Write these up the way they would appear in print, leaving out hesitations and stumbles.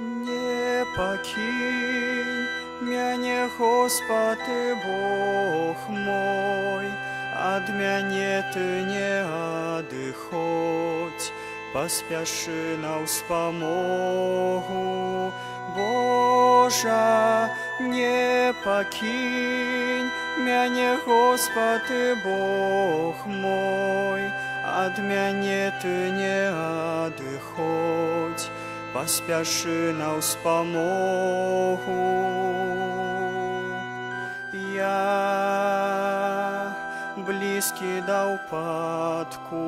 Не покинь меня, Господи, Бог мой, от меня Ты не отходь, поспеши на вспомогу. Боже, не покинь меня, Господи, Бог мой, от меня Ты не отходь, поспеши на вспомогу. Я близкий до упадку,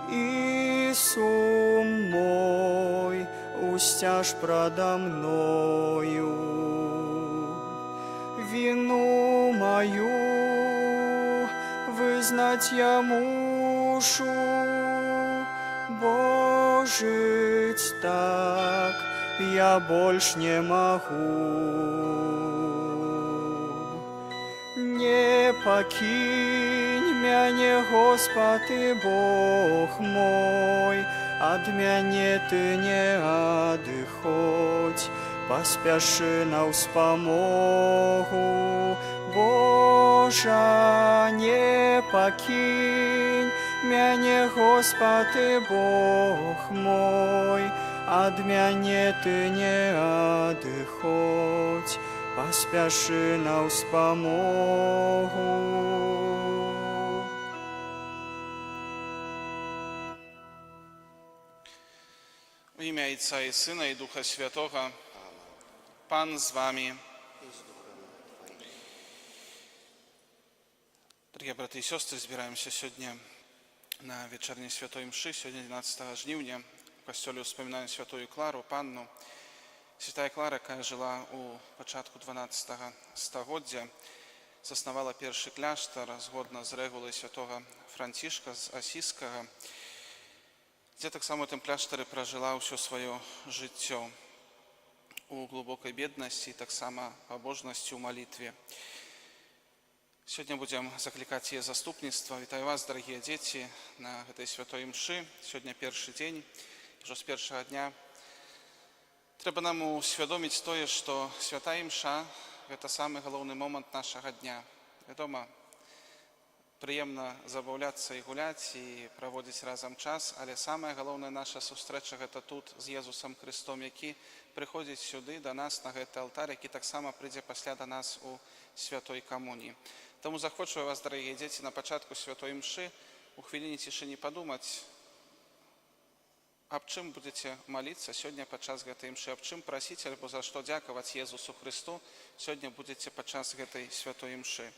и сум мой устяж продо мною. Вину мою вызнать я мушу, бо жить так я больше не могу. Не покинь меня, Господи, Бог мой, от меня Ты не отходь, поспеши на вспомогу. Боже, не покинь меня, Господи, Бог мой, от меня Ты не отходь, поспеши на вспомогу. W imię Ojca i Syna i Ducha Świętego. Pan z wami. Дорогие браты и сестры, збираемся сегодня на вечерней святой мши. Сегодня 12 жнивня. В костеле вспоминаем святую Клару, Панну. Святая Клара, яка жила у початку 12 стагоддзя, заснавала першы кляштар згодна з рэгулай святого Францішка з Асійскага, дзе таксама ў тым кляштары пражыла ўсё сваё жыццё у глубокай беднасці і таксама пабожнасці ў малітве. Сегодня будем закликать ее заступництво. Витаю вас, дорогие дети, на этой святой мши. Сегодня первый день, уже с первого дня. Треба нам усвядомить то, что святая мша – это самый главный момент нашего дня. Wiadomo, приємно забавляться і гуляти, і проводити разом час, але саме головне наша зустріча – це тут з Єсусом Христом, який приходить сюди, до нас, на цей алтар, який так само прийде після до нас у Святої Комунії. Тому захочу вас, дорогі діти, на початку Святої Мши у хвилині тишини подумати, об чим будете молитися сьогодні під час цієї мши, об чим просити, або за що дякувати Єсусу Христу сьогодні будете під час цієї Святої Мши.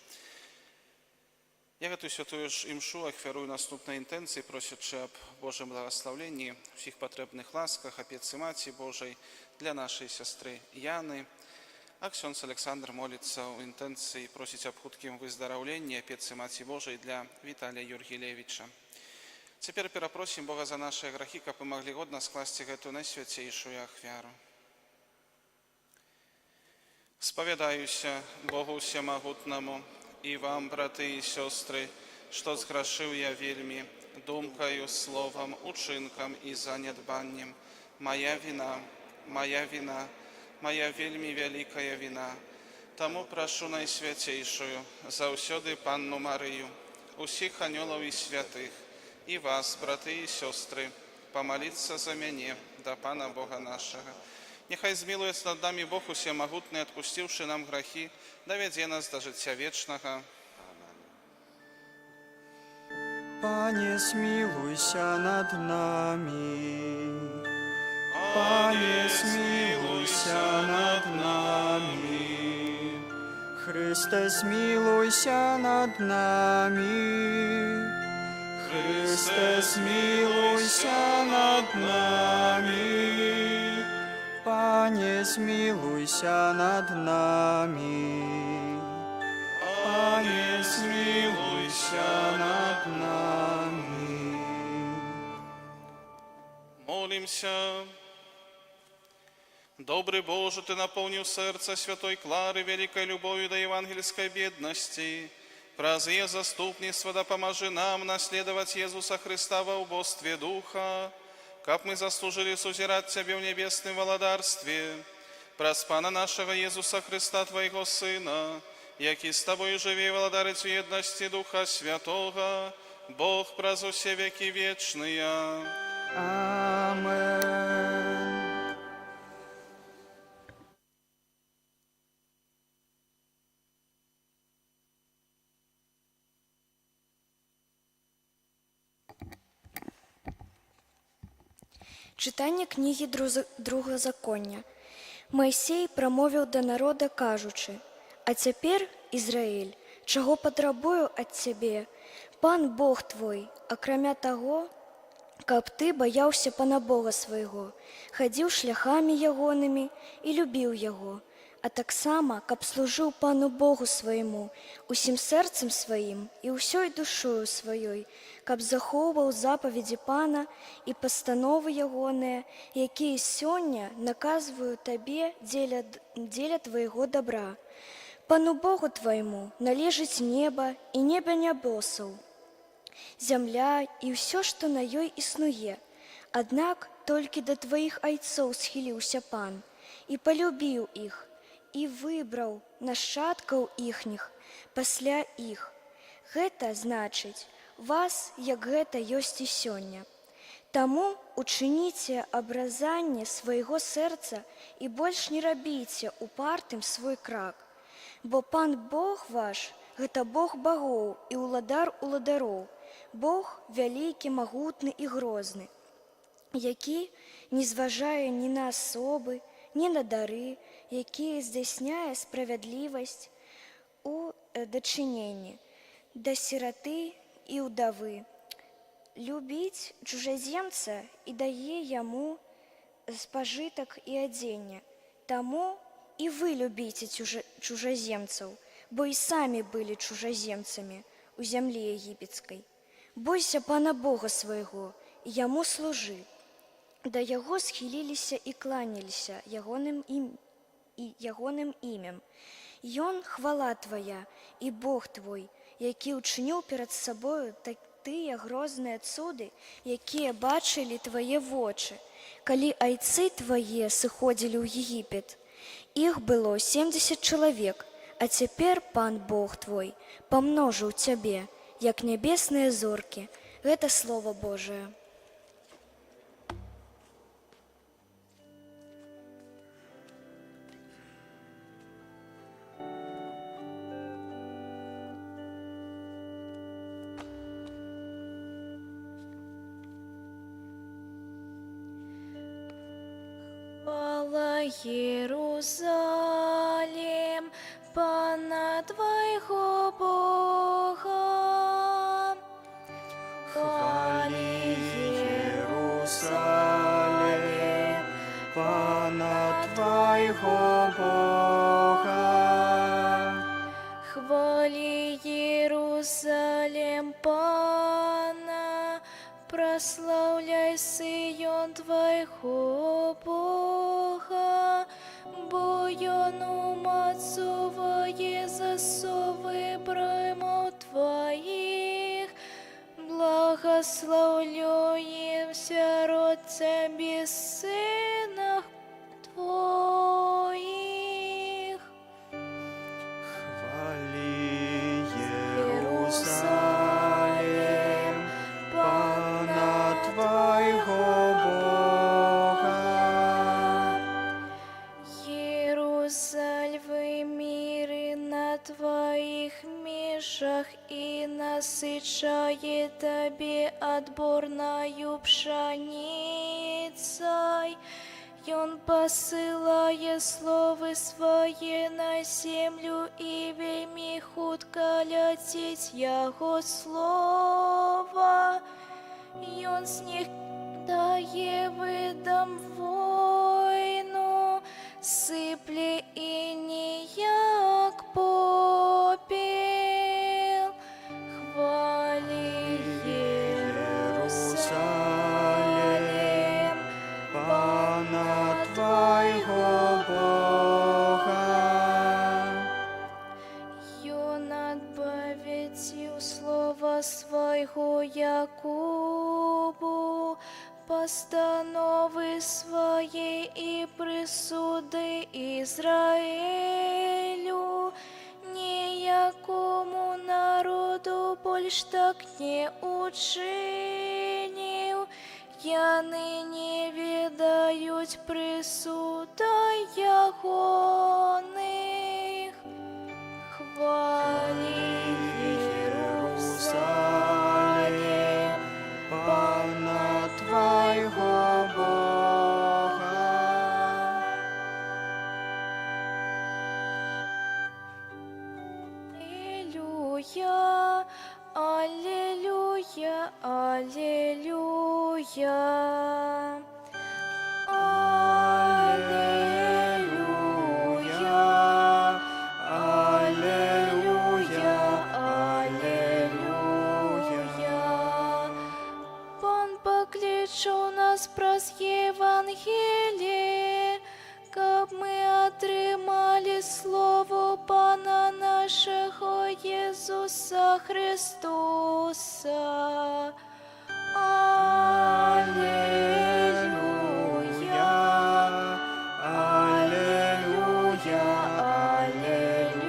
Я гэтую святую імшу ахвярую наступнай інтэнцыі, просячы аб Божым благаслаўленні, усіх патрэбных ласках, апецы Маці Божай для нашай сястры Яны. А ксёндз Александр моліцца ў інтэнцыі, просіць аб хуткім выздараўленні, апецы Маці Божай для Віталія Юргілевіча. Цяпер перапросім Бога за нашыя грахі, каб мы маглі годна скласці гэтую найсвяцейшую ахвяру. Спавядаюся Богу Всемагутнаму, и вам, браты и сестры, что сгрешил я вельми, думкою, словом, учинком и занедбанием. Моя вина, моя вельми великая вина. Тому прошу найсвятейшую, заусёды Панну Марию, усіх анёлов и святых, и вас, браты и сестры, помолиться за меня, до Пана Бога нашего. Нехай змилуется над нами Бог Усемогутный, отпустивший нам грехи, доведе нас до життя вечного. Пане, смилуйся над нами. Пане, смилуйся над нами. Христе, смилуйся над нами. Христе, смилуйся над нами. Пане, смилуйся над нами. Пане, смилуйся над нами. Молимся. Добрый Боже, Ты наполнил сердце святой Клары великой любовью до евангельской бедности. Праз ее заступництво да поможи нам наследовать Иисуса Христа во убостве Духа, как мы заслужили сузирать Тебе в небесном володарстве, праз Пана нашего Иисуса Христа, Твоего Сына, яки с Тобою живи и владарец в едности Духа Святого, Бог праз все веки вечные. Амен. Читання книги Другозаконня. Мойсей промовив до народа, кажучи: «А цяпер, Ізраїль, чаго патрабую ад цябе, Пан Бог твой, акрамя таго, каб ты баяўся Пана Бога свайго, хадзіў шляхамі ягонымі і любіў яго, а таксама, каб служыў Пану Богу свайму усім сэрцам сваім і ўсёй душою сваёй, каб захоўваў запаведзі Пана і пастановы ягоныя, якія сёння наказваю табе дзеля твайго добра. Пану Богу твайму належыць неба і неба нябосаў, зямля і ўсё, што на ёй існуе. Аднак толькі да тваіх айцоў схіліўся Пан і палюбіў іх, і выбраў нашчадкаў іхніх пасля іх. Гэта значыць вас, як гэта ёсць і сёння. Таму учыніце абразанне свайго сэрца і больш не рабіце упартым свой крак. Бо Пан Бог ваш – гэта Бог багоў і ўладар уладароў, Бог вялікі, магутны і грозны, які не зважае ні на асобы, ні на дары, які здзяйсняе справядлівасць у дачыненні да сіраты і ўдавы, любіць чужаземца і дае яму спажытак і адзенне. Таму і вы любіце чужаземцаў, бо і самі былі чужаземцамі у зямлі егіпецкай. Бойся Пана Бога свайго і яму служы. Да яго схіліліся і кланяліся ягоным імем. Ён хвала твая і Бог твой, які ўчыніў перад сабою тыя грозныя цуды, якія бачылі твае вочы, калі айцы твае сыходзілі ў Егіпет. Іх было 70 чалавек, а цяпер Пан Бог твой памножыў цябе, як нябесныя зоркі. Гэта Слова Божае. Иерусалим, Пана Твоего Бога. Хвали Иерусалим, Пана Твоего Бога. Хвали Иерусалим, Пана, прославляй Сион Твоего Бога, бо ён умацовує засови браму Твоих, благословляемся род Тебе, сынах Твоих. Хвали Иерусалим, Пана Твоего Бога. Иерусаль, миры на Твоих межах и насыщает Тебе отборною пшеницей. Он посылает словы свои на землю, и вельми хутко летит Его слово. И Он с них дає видам войну, сипле і ніяк попіл. Хвалі Єрусалим, Пана Твоего Бога. ён отбавитил слова своего Якубу, постанови своей и присуды Израилю, ніякому народу больш так не учинив, яны не відають присуда ягоних. Хвали Єрусалим, Пана Твайго Бога. Аллилуйя, аллилуйя, аллилуйя. Аллилуйя, аллилуйя, аллилуйя. Пан покличу нас праз Євангеліє, каб ми отримали слово Пана нашого Єсуса Христоса. Аллилуйя, аллилуйя, аллилуйя.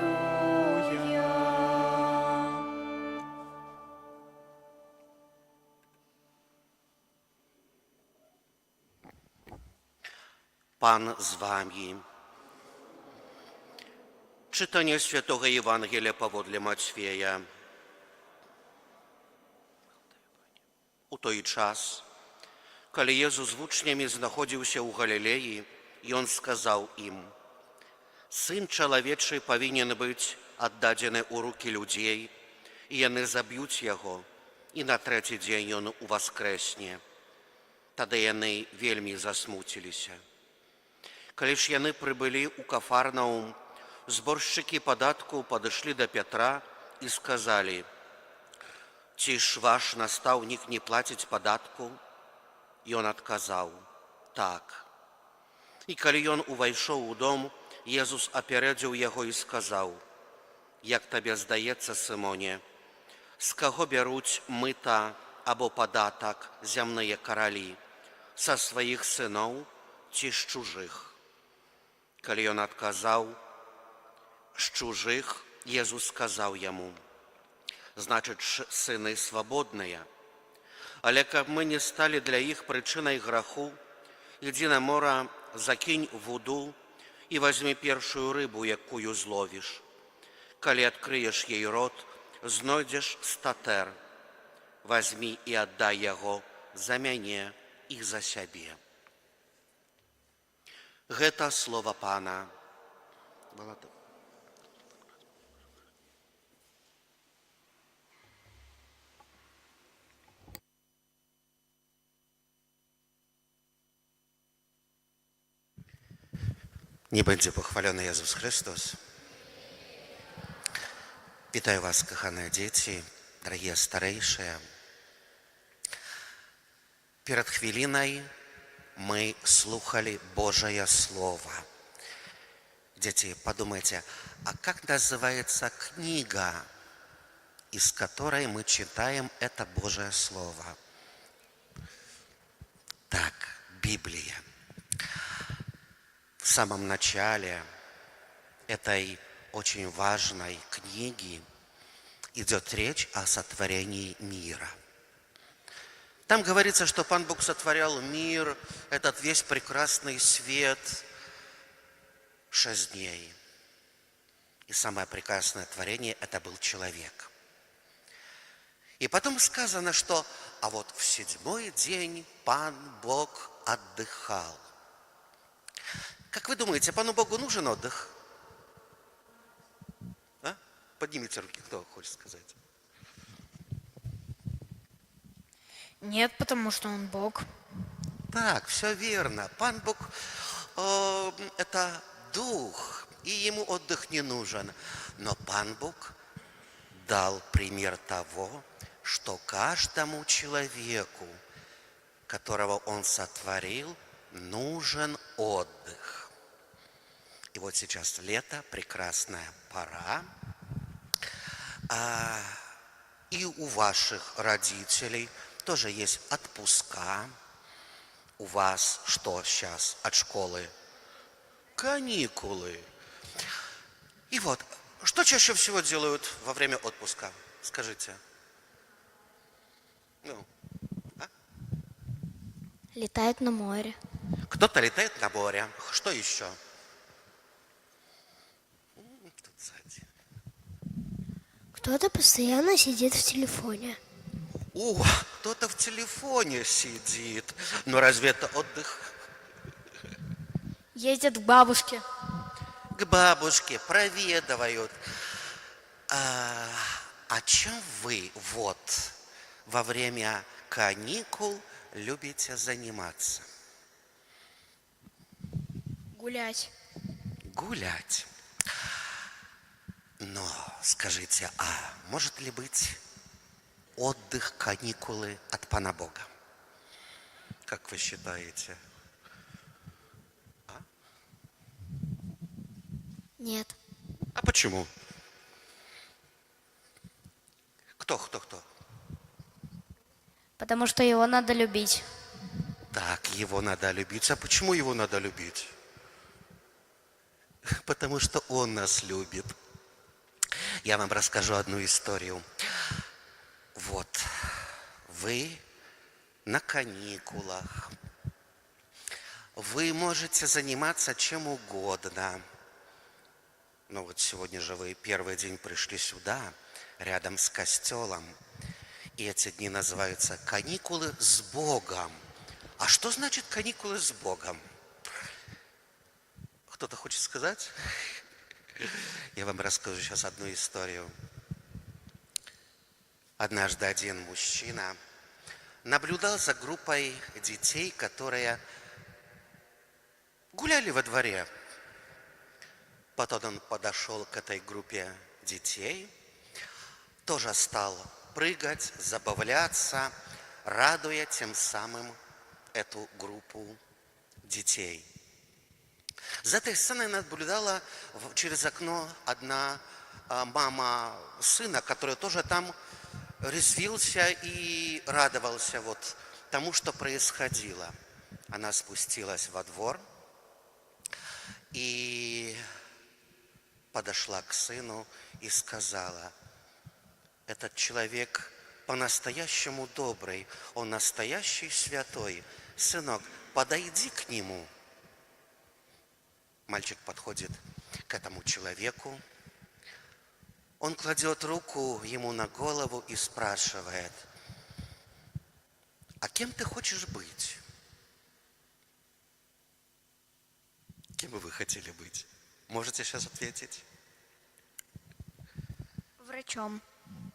Пан з вами. Czytanie Świętego Ewangelia powodle Matwieja. U той час, калі Езус з вучнямі знаходзіўся ў Галілеі, ён сказаў ім: «Сын чалавечы павінен быць аддадзены ў рукі людзей, і яны заб'юць яго, і на трэці дзень ён уваскрэсне». Тады яны вельмі засмуціліся. Калі ж яны прыбылі ў Кафарнаум, зборшчыкі падатку падышлі да Пятра і сказалі: «Ці ж ваш настаўнік не плаціць падатку?» Ён адказаў: «Так». І калі ён увайшоў у дом, Езус апярэдзіў яго і сказаў: «Як табе здаецца, Сымоне, з каго бяруць мыта або падатак зямныя каралі, са сваіх сыноў ці з чужых?» Калі ён адказаў: «З чужых», Езус сказаў яму: «Значыць, сыны свабодныя. Але каб мы не сталі для іх прычынай граху, ідзі на мора, закінь вуду і вазьмі першую рыбу, якую зловіш. Калі адкрыеш ей рот, знойдзеш статэр. Вазьмі і аддай яго за мяне і за сябе». Гэта слова Пана. Nie będzie pochwalony Jezus Chrystus. Witam was, kochane dzieci, drogie starejsze. Перед хвилиной мы слухали Божье Слово. Дети, подумайте, а как называется книга, из которой мы читаем это Божье Слово? Так, Библия. В самом начале этой очень важной книги идет речь о сотворении мира. Там говорится, что Пан Бог сотворял мир, этот весь прекрасный свет, 6 дней. И самое прекрасное творение – это был человек. И потом сказано, что а вот в 7-й день Пан Бог отдыхал. Как вы думаете, Пану Богу нужен отдых? А? Поднимите руки, кто хочет сказать. Нет, потому что он Бог. Так, все верно. Пан Бог это дух, и ему отдых не нужен. Но Пан Бог дал пример того, что каждому человеку, которого он сотворил, нужен отдых. И вот сейчас лето, прекрасная пора. И у ваших родителей тоже есть отпуска. У вас что сейчас от школы? Каникулы. И вот, что чаще всего делают во время отпуска? Скажите. Ну, Летают на море. кто-то летает на море. Что еще? Тут сзади. Кто-то постоянно сидит в телефоне. О, кто-то в телефоне сидит. Но разве это отдых? Ездят к бабушке. К бабушке проведывают. А чем вы вот во время каникул любите заниматься? Гулять. Гулять. Но скажите, а может ли быть отдых, каникулы от Пана Бога? Как вы считаете? Нет. А почему? Кто? Потому что его надо любить. Так, его надо любить. А почему его надо любить? Потому что он нас любит. Я вам расскажу одну историю. Вот, вы на каникулах. Вы можете заниматься чем угодно. Но вот сегодня же вы первый день пришли сюда, рядом с костелом. И эти дни называются каникулы с Богом. А что значит каникулы с Богом? Кто-то хочет сказать? Я вам расскажу сейчас одну историю. Однажды один мужчина наблюдал за группой детей, которые гуляли во дворе. Потом он подошел к этой группе детей, тоже стал прыгать, забавляться, радуя тем самым эту группу детей. За этой сценой наблюдала через окно одна мама сына, который тоже там резвился и радовался вот тому, что происходило. Она спустилась во двор и подошла к сыну и сказала: этот человек по-настоящему добрый, он настоящий святой. Сынок, подойди к нему. Мальчик подходит к этому человеку. Он кладет руку ему на голову и спрашивает: а кем ты хочешь быть? Кем бы вы хотели быть? Можете сейчас ответить? Врачом.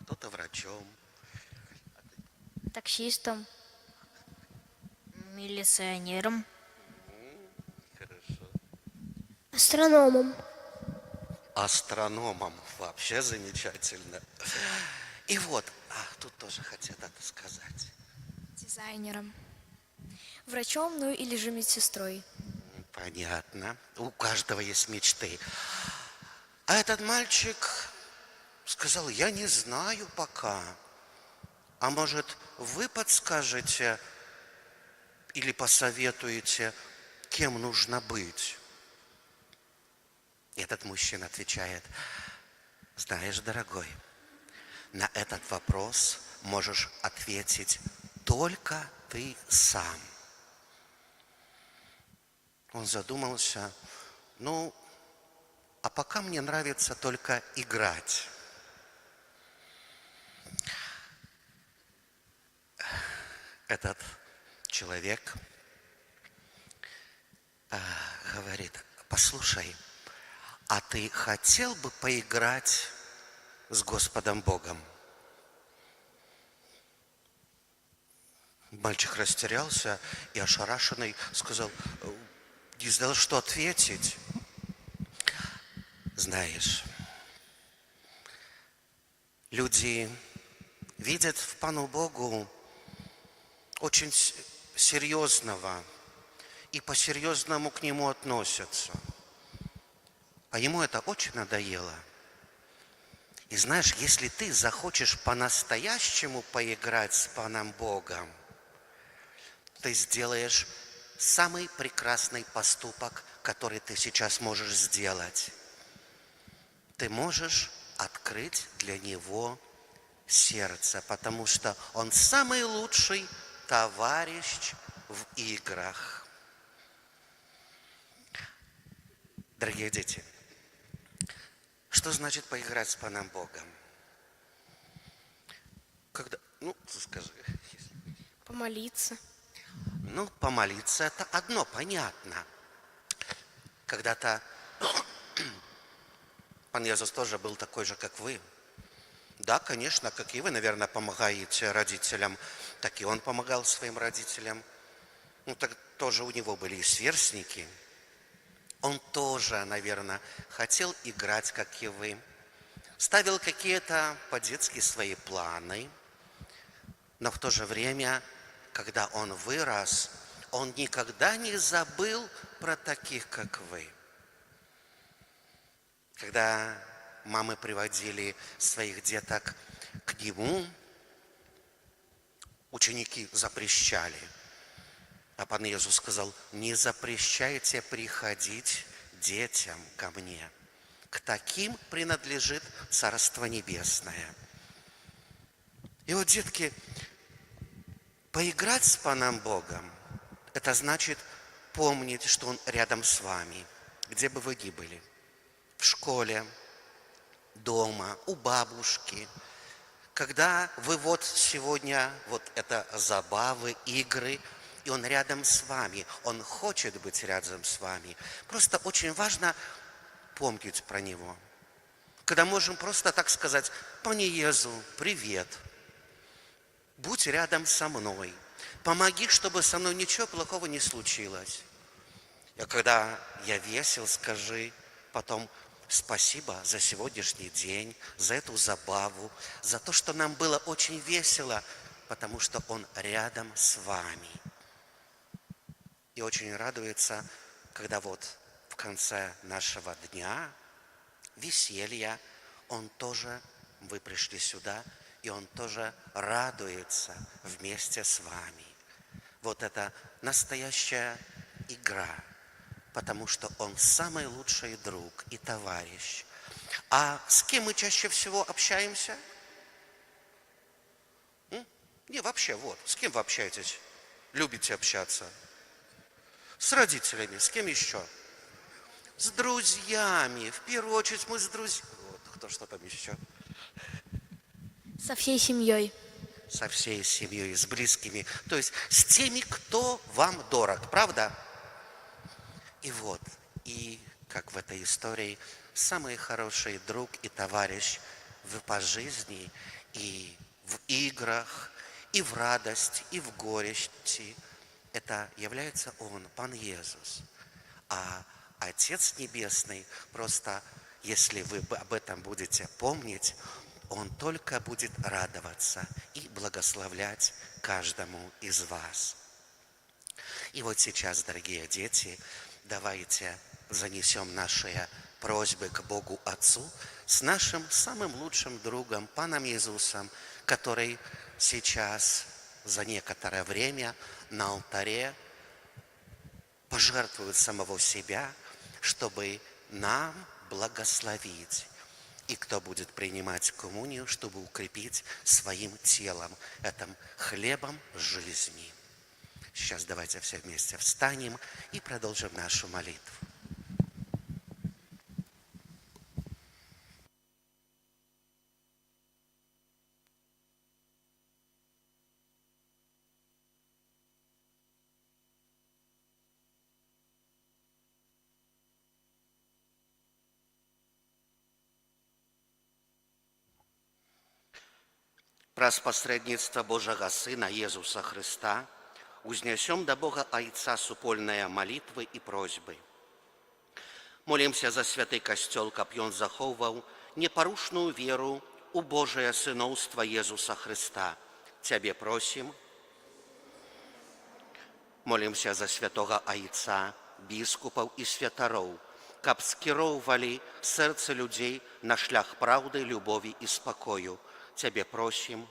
Кто-то врачом. Таксистом. Милиционером. Хорошо. Астрономом. Астрономом. Вообще замечательно. И вот, тут тоже хотят это сказать. Дизайнером. Врачом, ну или же медсестрой. Понятно. У каждого есть мечты. А этот мальчик сказал: я не знаю пока. А может, вы подскажете или посоветуете, кем нужно быть? И этот мужчина отвечает: знаешь, дорогой, на этот вопрос можешь ответить только ты сам. Он задумался: ну, а пока мне нравится только играть. Этот человек говорит: послушай, а ты хотел бы поиграть с Господом Богом? Мальчик растерялся и ошарашенный сказал: не знал, что ответить. Знаешь, люди видят в Пану Богу очень серьезного и по-серьезному к Нему относятся. А Ему это очень надоело. И знаешь, если ты захочешь по-настоящему поиграть с Паном Богом, ты сделаешь самый прекрасный поступок, который ты сейчас можешь сделать. Ты можешь открыть для него сердце, потому что он самый лучший товарищ в играх. Дорогие дети, что значит поиграть с Паном Богом? Когда, скажи. Помолиться. Помолиться – это одно, понятно. Когда-то Пан Иисус тоже был такой же, как вы. Да, конечно, как и вы, наверное, помогаете родителям, так и он помогал своим родителям. Так тоже у него были и сверстники. Он тоже, наверное, хотел играть, как и вы. Ставил какие-то по-детски свои планы. Но в то же время, когда он вырос, он никогда не забыл про таких, как вы. Когда мамы приводили своих деток к нему, ученики запрещали. А Пан Иисус сказал: не запрещайте приходить детям ко мне. К таким принадлежит Царство Небесное. И вот, детки, поиграть с Паном Богом – это значит помнить, что Он рядом с вами, где бы вы ни были. В школе, дома, у бабушки. Когда вы сегодня, это забавы, игры, и Он рядом с вами, Он хочет быть рядом с вами. Просто очень важно помнить про Него. Когда можем просто так сказать: «Пане Иезу, привет, будь рядом со мной, помоги, чтобы со мной ничего плохого не случилось». И когда я весел, скажи потом: спасибо за сегодняшний день, за эту забаву, за то, что нам было очень весело, потому что Он рядом с вами. И очень радуется, когда в конце нашего дня, веселья, вы пришли сюда, и Он тоже радуется вместе с вами. Это настоящая игра, потому что Он самый лучший друг и товарищ. А с кем мы чаще всего общаемся? Вообще, с кем вы общаетесь? Любите общаться? С родителями. С кем еще? С друзьями. В первую очередь мы с друзьями. Что там еще? Со всей семьей. Со всей семьей, с близкими. То есть с теми, кто вам дорог. Правда? И как в этой истории, самый хороший друг и товарищ по жизни и в играх, и в радости, и в горести. Это является Он, Пан Иисус. А Отец Небесный, просто если вы об этом будете помнить, Он только будет радоваться и благословлять каждому из вас. И сейчас, дорогие дети, давайте занесем наши просьбы к Богу Отцу с нашим самым лучшим другом, Паном Иисусом, который сейчас за некоторое время на алтаре пожертвует самого себя, чтобы нам благословить. И кто будет принимать коммунию, чтобы укрепить своим телом, этим хлебом жизни. Сейчас давайте все вместе встанем и продолжим нашу молитву. Праз посредництва Божьего Сына Иисуса Христа узнесем до Бога Отца супольные молитвы и просьбы. Молимся за святый Костел, каб ён захоўваў непорушную веру у Божие сыновство Иисуса Христа. Тебе просим. Молимся за святого Отца, біскупаў і святароў, каб скіроўвалі сердце людей на шлях правды, любови и спокою. Тебе просим.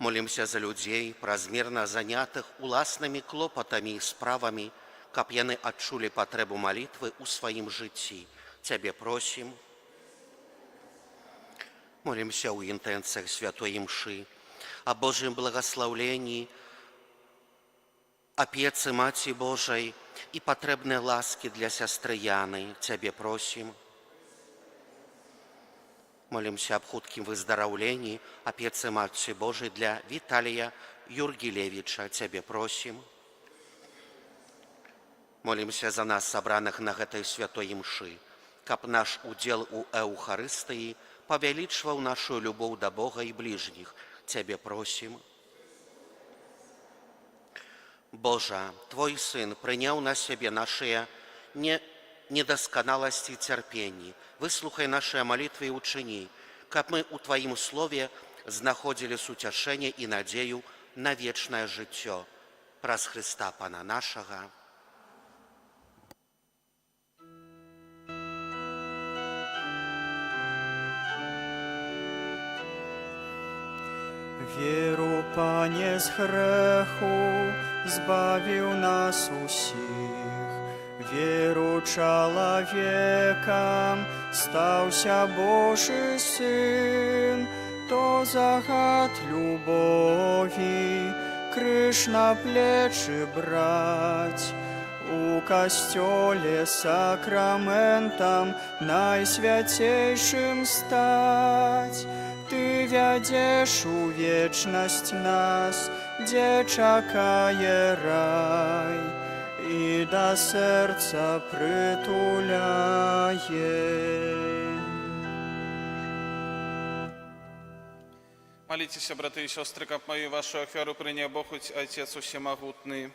Молімся за людзей, празмерна занятых уласнымі клопатамі і справамі, каб яны адчулі патрэбу малітвы ў сваім жыцці. Цябе просім. Молімся ў інтэнцыях святой імшы, о Божьем благословлении, опецы Маці Божай і патрэбнай ласкі для сястры Яны. Цябе просім. Молимся об хуткім выздараўленні опецы Маці Божай для Віталія Юргілевіча. Цябе просім. Молимся за нас, сабраных на гэтай святой імшы, каб наш удзел у Эўхарыстыі павялічваў нашу любоў да Бога і бліжніх. Цябе просім. Божа, Твой Сын прыняў на сябе нашыя недасканаласці і цярпенні. Выслухай нашыя малітвы і ўчыні, каб мы ў Тваім слове знаходзілі суцяшэнне і надзею на вечнае жыццё. Праз Хрыста Пана нашага. Wieru, Panie, z grzechu zbawił nas усіх. Wieru człowiekam stał się Boży Syn. To загад любові крыж на плечі брать. У костёле сакраментом найсвятейшим стать. Ты вядзеш у вечнасць нас, дзе чакае рай, і да сэрца прытуляе. Молитесь, браты и сестры, как мою вашу ахвяру принял Бог, хоть Отец Всемогутный.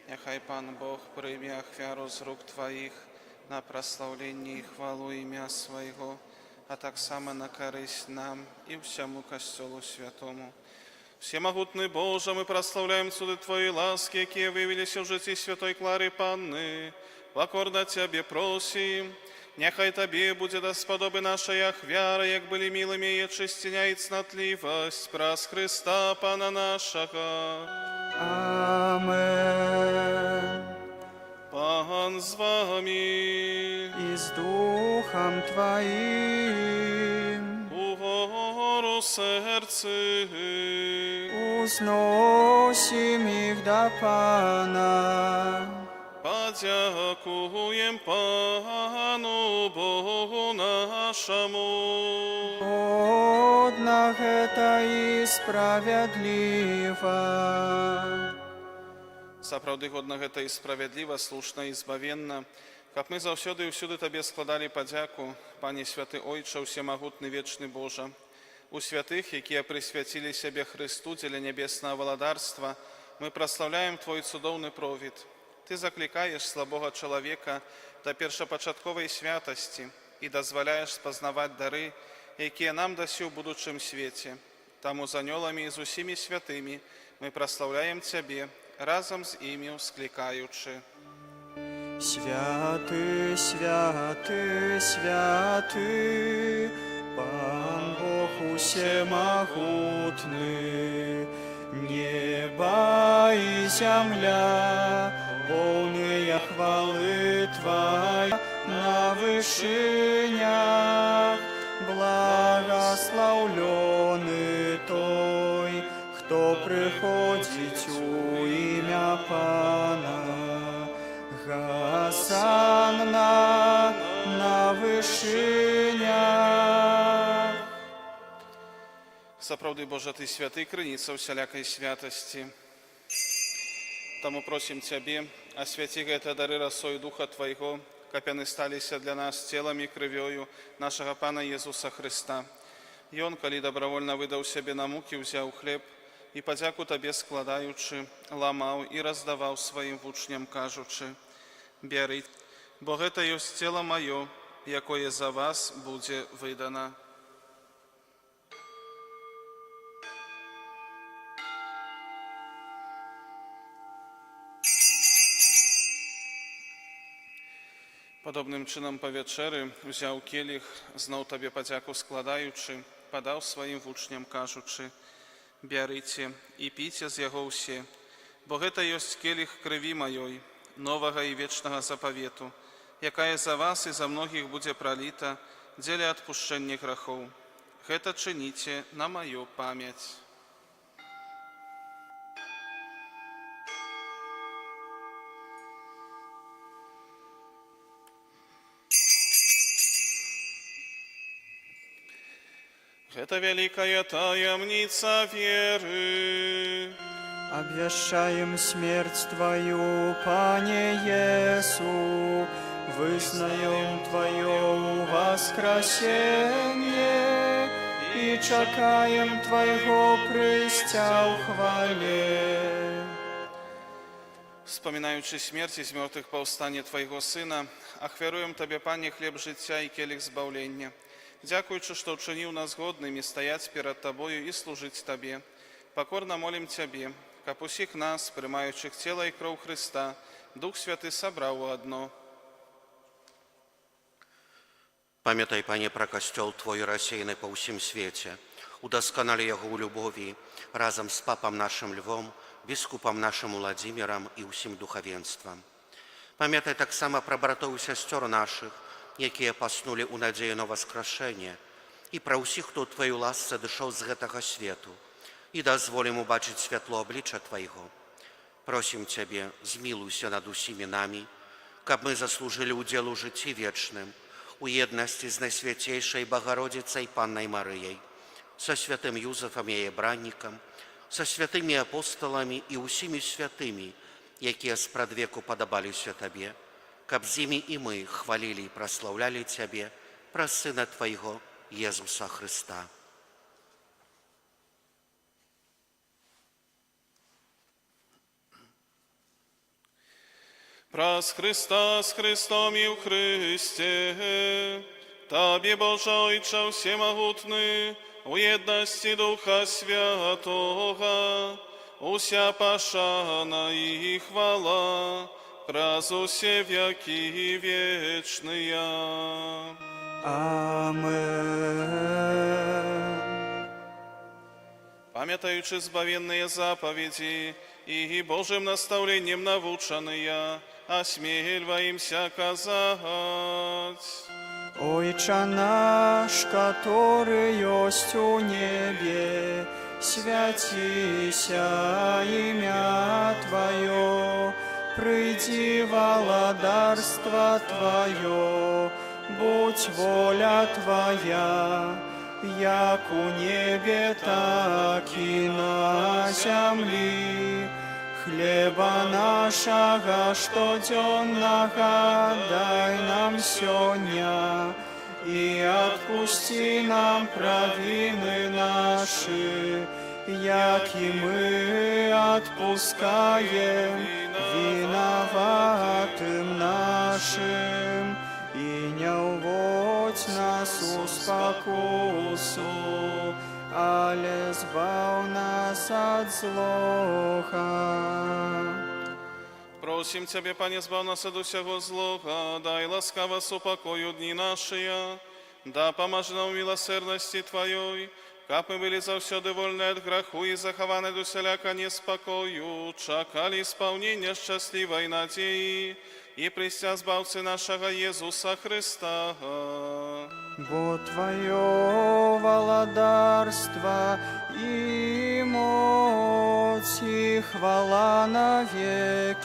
Нехай Пан Бог прийме ахвяру з рук Твоих на прославление и хвалу имя Своего, а так само на корысть нам и всему Костелу Святому. Всемогутный Боже, мы прославляем суды Твоей ласки, которые выявились в житии Святой Клары Панны. Покорно Тебе просим, нехай Тебе будетосподоби нашей ахвяры, як были милыми и честиня и цнотливость, праз Христа Пана нашего. Amen. Пан з вами. I z duchem Twoim Угору серці. uznосим ich do Pana. Подякуєм Пану Богу нашому. Однак это и справедливо. Сапраўды годна гэта і справядліва, слушна і збавенна, каб мы заўсёды і ўсюды Табе складалі падзяку, Пане Святы Ойча, Всемагутны вечны Божа. У святых, якія прысвяцілі сябе Христу дзеля нябеснага валадарства, мы праслаўляем Твой цудоўны провід. Ты заклікаеш слабога чалавека да першапачатковай святасці і дазваляеш спазнаваць дары, якія нам дасі ў будучым свеце. Таму з анёламі і з усімі святымі мы праслаўляем Цябе, разом з імі склікаючы. Святы, святы, святы, Пан Бог усемогутны, неба и земля, полные хвалы Твоя на вышинях, благословленный Той, кто приходит у имя Пана. Госанна на вышинях. Сапраўды, Божа, Ты святы, крыніца ўсялякай святасці. Таму просім Цябе, асвяці гэтыя дары расою Духа Твайго, каб яны сталіся для нас целам і крывёю нашага Пана Езуса Христа. Ён, калі добровольна выдаў сябе на мукі, узяў хлеб і падзяку Табе складаючы, ламаў і раздаваў сваім вучням, кажучы: «Бяры, бо гэта ёсць цела маё, якое за вас будзе выдана». Podobnym czynem po wieczery wziął kielich, znał Tobie podziaku składaючи, padał swoim włóczniom, każuczy: Бярыце і піце з яго ўсе, бо гэта ёсць келіх крыві маёй, новага і вечнага запавету, якая за вас і за многіх будзе праліта дзеля адпушчэння грахоў. Гэта чыніце на маю памяць. Гэта вялікая таямніца веры. Обвящаем смерть Твою, Пане Иесу, вызнаем Твое воскресение и чекаем Твоего прыстя в хвале. Wspominaючи śmierć i z mертвых powstanie Twojego Syna, ахвяруем Табе, Пане, хлеб життя і келих збавлення. Дякуючи, что учинил нас годными стоять перед Тобою и служить Тебе, покорно молим Тебе, каб усіх нас, приймаючих тіло і кров Христа, Дух Святий собрав у одно. Памятай, Пане, про костёл Твой рассеянный по всем свете. Удосконали его у любови разом с папом нашим Львом, біскупом нашим Владимиром и усім духовенством. Памятай так само про братов и сестер наших, якія паснули у надзеі на воскрешение, и про усіх, хто Твою ласce дышаў з гэтага свету, и дозволим убачить святло обличия Твоего. Просим Тебе, змилуйся над усіми нами, каб мы заслужили уделу житті вечным, у едности с Найсвятейшей Богородицей Панной Марией, со святым Юзефом и Ебранником, со святыми апостолами и усіми святыми, якія спрадвеку подобалися Тебе, каб з ими и мы хвалили и прославляли Тебе, про Сына Твоего, Иисуса Христа. Праз Христа з Христом і в Христе, Тобі, Боже Отче всемогутний, у єдності Духа Святого, уся пошана і хвала, праз усе веки вечные. Амен. Памятаючи збавенные заповеди и Божьим наставлением навученные, осмеливаемся казать. Ойче наш, который есть у небе, святися имя Твое, приди владарство Твое, будь воля Твоя, як у небе, так и на земли. Хлеба нашего штоденного дай нам сегодня, и отпусти нам провины наши, як и мы отпускаем виноватым нашим, и не уводь нас у спокусу, але збав нас от злого. Просим Тебе, Пане, збав нас от усього злого, дай ласкаво супокою дни наши, да поможи нам в милосердности Твоей, как мы были завсёды вольны от греху и захованы до всяляка неспокою, чакали исполнения счастливой надеи и прися збавцы нашего Иисуса Христа. Бо Твое владарство и мощь и хвала навеки.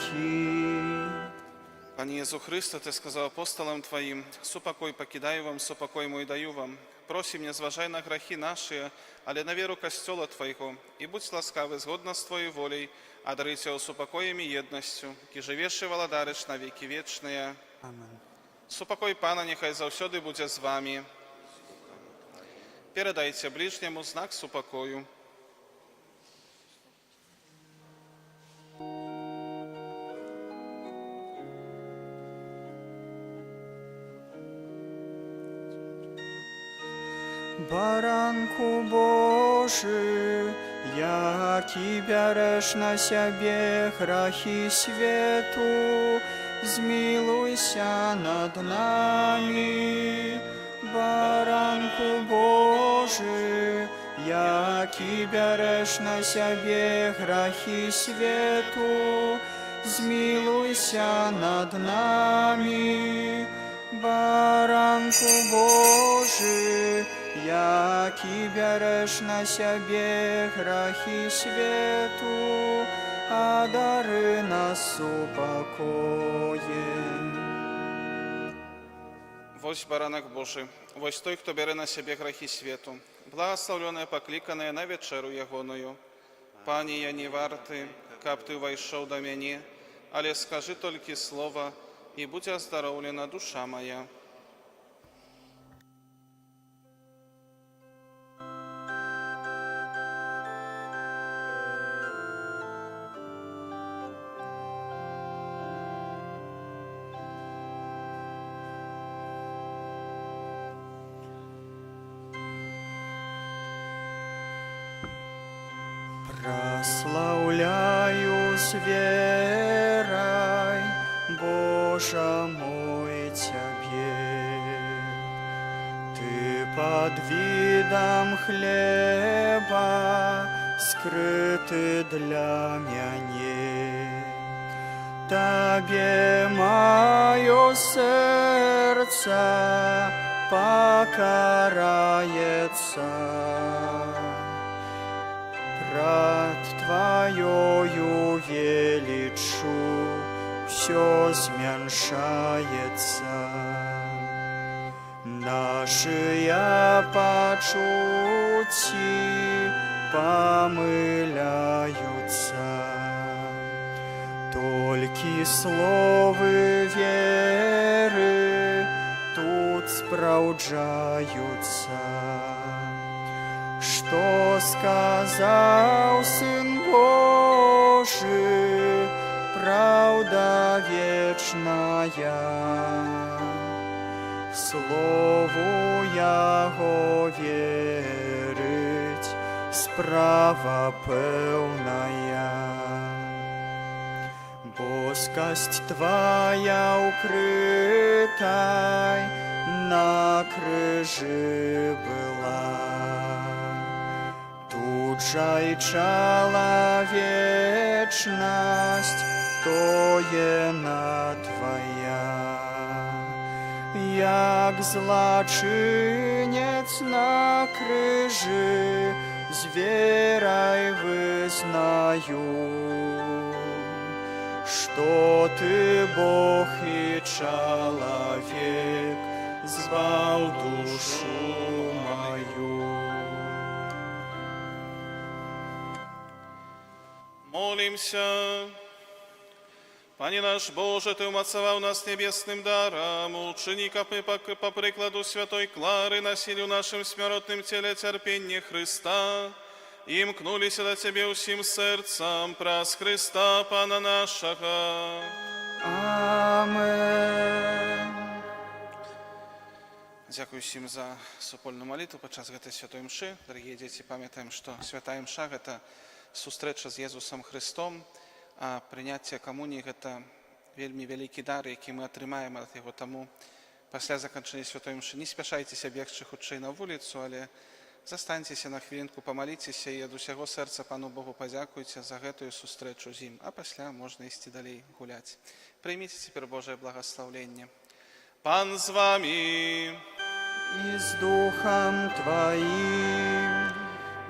Пане Иисус Христе, Ты сказал апостолам Твоим, «Супокой покидаю вам, супокой мой даю вам. Просим, не зважай на грехи наши, але на веру Костела Твоего, и будь ласкавый, згодно с Твоей волей, а дарыйся усупокоем и едностью, ки живеши владариш на веки вечные». Амен. Супокой Пана нехай завсёды буде з вами. Передайте ближнему знак супокою. Баранку Божий, який береш на себе грехи свету, змилуйся над нами. Баранку Божий, які береш на себе грахи свету, змилуйся над нами. Баранку Божий, які береш на себе грахи свету, одари нас упокоем. Вось баранак Божий, вось той, хто бере на себе грахи свету, благословлене покликане на вечеру ягоную. Пані, я не варты, каб ты войшов до мяне, але скажи толькі слова, і будь оздоровлена душа моя. Прославляю с верой, Боже мой, Тебе. Ты под видом хлеба скрыты для меня. Тебе мое сердце покарается. Пред Твоею величу все зменшается. Наши почути помыляются. Только словы веры тут справджаются. Что сказал Сын Божий, правда вечная. Слову Яго верить, справа певная. Боскость Твоя укрытай на крыжи была. Тут же и человечность, то ена Твоя. Як злочинец на крыжи, зверой вызнаю, что Ты Бог и человек, звал душу мою. Молимся. Пане наш Боже, Ты умацовал нас небесным даром, учини, как мы по прикладу святой Клары носили в нашем смертном теле терпение Христа, и мкнулись до Тебе усім сердцем, праз Христа, Пана нашего. Амен. Дякую всім за супольную молитву подчас гэтай святой мши. Дорогие дети, памятаем, что святая мша – это сустрэча з Езусом Христом, а прыняцце камуніі – гэта вельмі вялікі дар, які мы атрымаем ад яго. Таму пасля заканчэння святой мшы не спяшайцеся бегчы хутчэй на вуліцу, але застаньцеся на хвілінку, памаліцеся і ад усяго сэрца Пану Богу падзякуйце за гэтую сустрэчу з ім, а пасля можна ісці далей гуляць. Прыміце цяпер Божае благаслаўленне. Пан з вамі. И с Духом Твоим.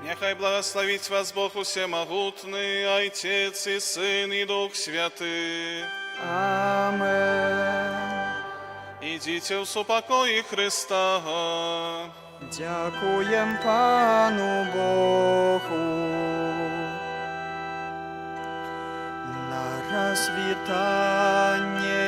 Нехай благословить вас Бог Всемогутный, Отец и Сын и Дух Святый. Амен. Идите в супокой Христа. Дякуем Пану Богу. На развитание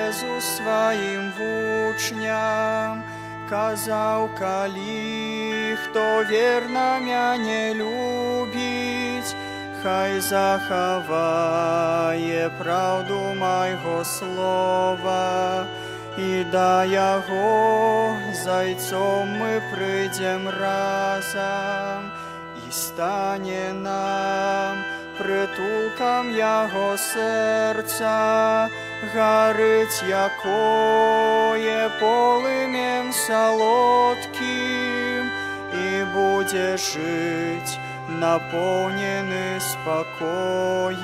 Езус своим вучням казаў, калі хто верна мяне любіць, хай захавае правду майго слова, і да яго зайцом мы прыйдзем разам, і стане нам прытулкам яго сэрца, гарыць якое полымем салодкім, і будзе жыць, наполнены спокоем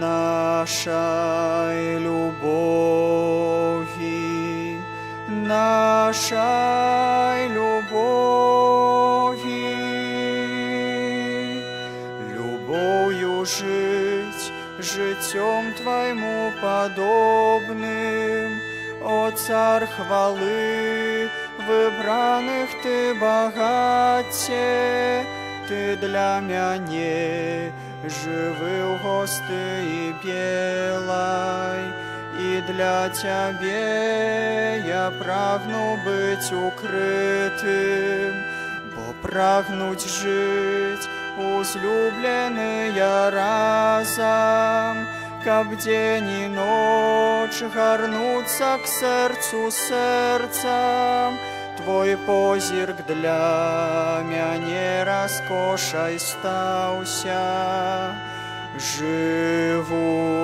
нашей любови, нашей любови. Любовью жить, житем Твоему подобным, о Царь хвалы, выбраных Ты богате, Ты для мяне живы госты и белой, и для Тебе я прагну быть укрытым, бо прагнуть жить узлюбленыя разом, каб день и ночь горнуться к сердцу сердцем. Твой позірк для мяне раскошай стаўся. Жыву